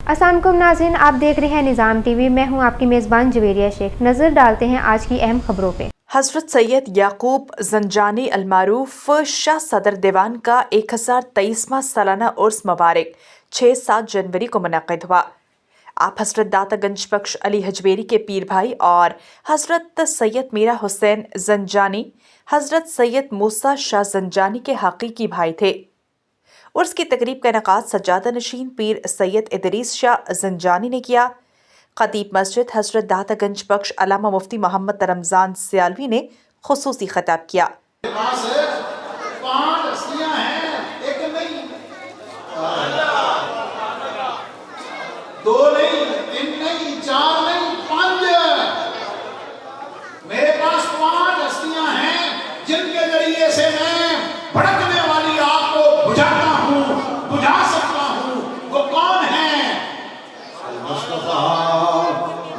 अस्सलाम वालेकुम नाज़रीन, आप देख रहे हैं निज़ाम टीवी। मैं हूं आपकी मेज़बान जवेरिया शेख। नज़र डालते हैं आज की अहम खबरों पे। हज़रत सैयद याकूब ज़ंजानी अलमारूफ शाह सदर दीवान का 1023वां सालाना उर्स मुबारक 6-7 जनवरी को मुनक़्क़िद हुआ। आप हज़रत दाता गंज बख्श अली हजवेरी के पीर भाई और हज़रत सैयद मीरा हुसैन ज़ंजानी हज़रत सैयद मूसा शाह ज़ंजानी के हकीकी भाई थे। उर्स की तकरीब का इनेकाद सज्जादा नशीन पीर सैयद इदरीस शाह ज़ंजानी ने किया। खतीब मस्जिद हज़रत दाता गंज बख्श अल्लामा मुफ्ती मोहम्मद रमज़ान सियालवी ने खुसूसी खिताब किया। दो नहीं, तीन नहीं, चार नहीं, 5। मेरे पास 5 हस्तियां हैं जिनके जरिए से मैं भड़कने वाली आग को बुझाता हूँ, बुझा सकता हूँ। वो कौन है? अल-मुस्तफा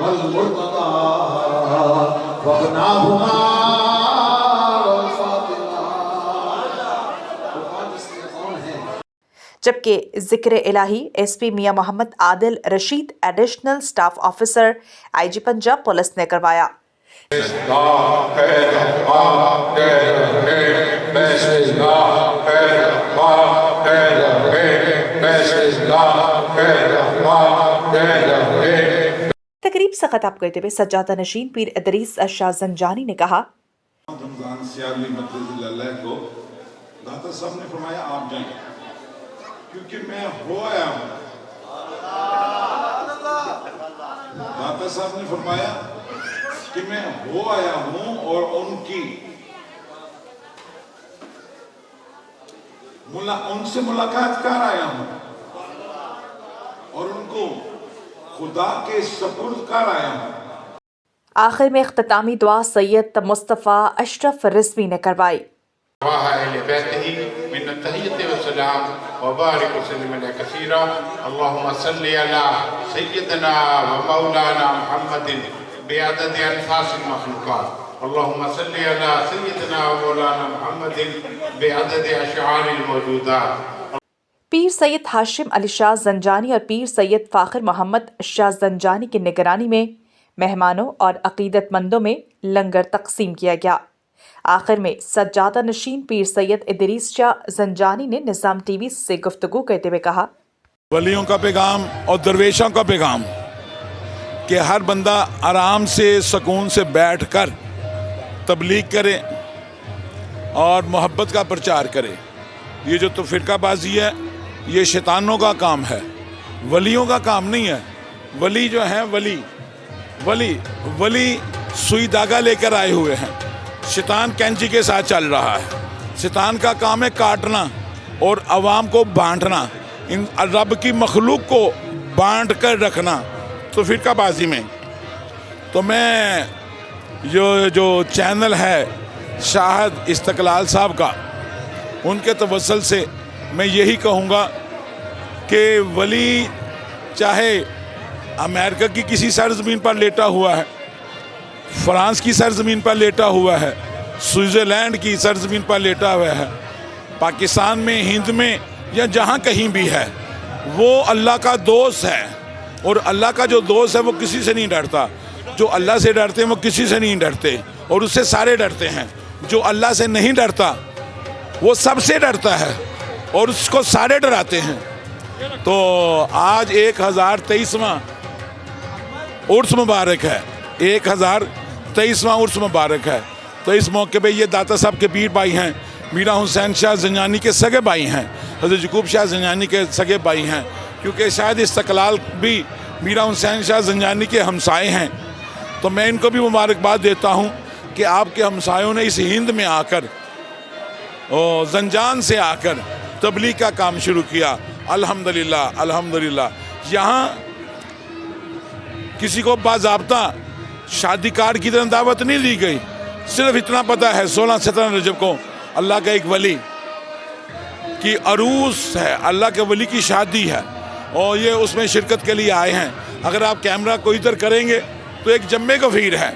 वल मुर्तदा वबनाहुमा वल फातिमा। वो 5 हस्तियां कौन हैं? जबकि ज़िक्र इलाही SP Mian Mohammad Adil Rashid additional staff officer IG Punjab police ने करवाया। तकरीब से खिताब करते हुए सज्जादा नशीन पीर इदरीस शाह ज़ंजानी ने कहा, रमज़ान सियालवी मददुल्लाह को दाता साहब ने फरमाया आप जाएं, क्योंकि मैं हो आया हूँ। दाता साहब ने फरमाया कि मैं हो आया हूँ और उनसे मुलाकात कर आया हूँ और उनको खुदा के सपुर्द कर आया हूँ। आखिर में इख्तितामी दुआ सैयद मुस्तफ़ा अशरफ रिजवी ने करवाई। पीर सैयद हाशिम अली शाह ज़ंजानी और पीर सैयद फ़ाखिर मोहम्मद शाह ज़ंजानी की निगरानी में मेहमानों और अक़ीदतमंदों में लंगर तकसीम किया गया। आखिर में सज्जादा नशीन पीर सैयद इदरीस शाह ज़ंजानी ने निज़ाम टीवी से गुफ्तगू करते हुए कहा, वलियों का पैगाम और दरवेशों का पैगाम कि हर बंदा आराम से सुकून से बैठ कर तबलीग करे और मोहब्बत का प्रचार करे। ये जो तो फ़िरकाबाजी है ये शैतानों का काम है, वलियों का काम नहीं है। वली जो हैं वली सुई धागा लेकर आए हुए हैं। शैतान कैंची के साथ चल रहा है। शैतान का काम है काटना और अवाम को बांटना, इन रब की मखलूक को बांट कर रखना। तो फ़िरकाबाजी में तो मैं जो चैनल है शाहद इस्तकलाल साहब का, उनके तवस्सुल से मैं यही कहूँगा कि वली चाहे अमेरिका की किसी सरज़मीन पर लेटा हुआ है, फ्रांस की सरज़मीन पर लेटा हुआ है, स्विट्ज़रलैंड की सरज़मीन पर लेटा हुआ है, पाकिस्तान में, हिंद में या जहाँ कहीं भी है, वो अल्लाह का दोस्त है। और अल्लाह का जो दोस्त है वो किसी से नहीं डरता। जो अल्लाह से डरते हैं वो किसी से नहीं डरते और उससे सारे डरते हैं। जो अल्लाह से नहीं डरता वो सबसे डरता है और उसको सारे डराते हैं। तो आज 1023वां उर्स मुबारक है, 1023वां उर्स मुबारक है। तो इस मौके पे ये दाता साहब के पीर भाई हैं, मीरा हुसैन शाह ज़ंजानी के सगे भाई हैं, हज़रत याकूब शाह ज़ंजानी के सगे भाई हैं, क्योंकि शायद इस्तकलाल भी मीरा हुसैन शाह ज़ंजानी के हमसाए हैं। तो मैं इनको भी मुबारकबाद देता हूँ कि आपके हमसायों ने इस हिंद में आकर और ज़ंजान से आकर तबलीग का काम शुरू किया। अल्हम्दुलिल्लाह अल्हम्दुलिल्लाह। यहाँ किसी को बाज़ाब्ता शादी कार्ड की तरह दावत नहीं दी गई। सिर्फ इतना पता है 16-17 रजब को अल्लाह का एक वली की अरूस है, अल्लाह के वली की शादी है और ये उसमें शिरकत के लिए आए हैं। अगर आप कैमरा को इधर करेंगे तो एक जम्मे गफीर है।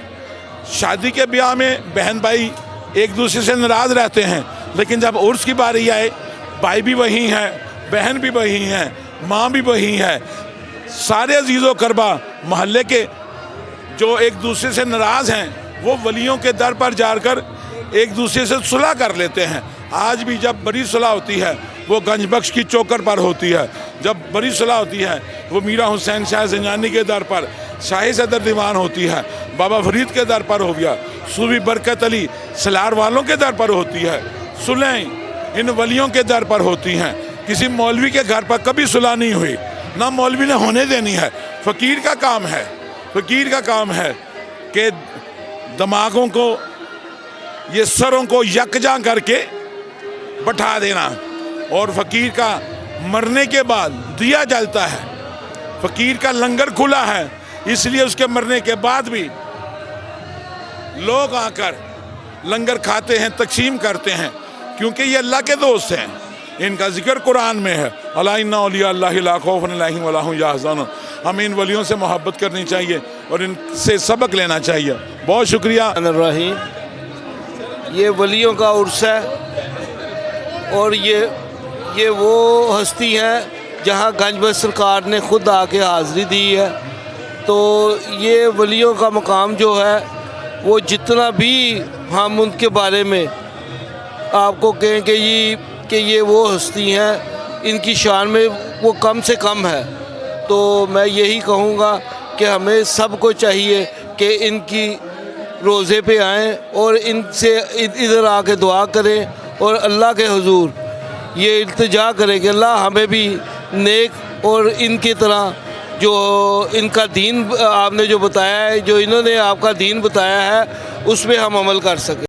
शादी के ब्याह में बहन भाई एक दूसरे से नाराज़ रहते हैं, लेकिन जब उर्स की बारी आए भाई भी वही हैं, बहन भी वही हैं, माँ भी वही है, सारे अजीज़ो करबा महल्ले के जो एक दूसरे से नाराज़ हैं वो वलियों के दर पर जाकर एक दूसरे से सुलह कर लेते हैं। आज भी जब बड़ी सुलह होती है वो गंज बख्श की चौकर पर होती है। जब बड़ी सुलह होती है वो मीरा हुसैन शाह ज़ंजानी के दर पर शाही सदर दीवान होती है, बाबा फरीद के दर पर हो गया, सूफी बरकत अली सलार वालों के दर पर होती है। सुलह इन वलियों के दर पर होती हैं। किसी मौलवी के घर पर कभी सुलह नहीं हुई, ना मौलवी ने होने देनी है। फ़कीर का काम है, फ़कीर का काम है कि दिमागों को, ये सरों को यकजा करके बैठा देना। और फ़कीर का मरने के बाद दिया जलता है, फ़कीर का लंगर खुला है, इसलिए उसके मरने के बाद भी लोग आकर लंगर खाते हैं, तक़सीम करते हैं, क्योंकि ये अल्लाह के दोस्त हैं। इनका जिक्र कुरान में है, अला इन्ना औलिया अल्लाहि ला खौफुन अलैहिम वला हुम यहज़नून। हमें इन वलियों से मोहब्बत करनी चाहिए और इनसे सबक लेना चाहिए। बहुत शुक्रिया। ये वलियों का उर्स है और ये वो हस्ती हैं जहाँ गंज सरकार ने ख़ुद आके हाज़री दी है। तो ये वलियों का मकाम जो है वो जितना भी हम उनके बारे में आपको कहें कि ये वो हस्ती हैं, इनकी शान में वो कम से कम है। तो मैं यही कहूँगा कि हमें सबको चाहिए कि इनकी रोज़े पे आएँ और इनसे इधर आके दुआ करें और अल्लाह के हुजूर ये इल्तिजा करें कि अल्लाह हमें भी नेक और इनकी तरह जो इनका दीन आपने जो बताया है, जो इन्होंने आपका दीन बताया है, उस पर हम अमल कर सकें।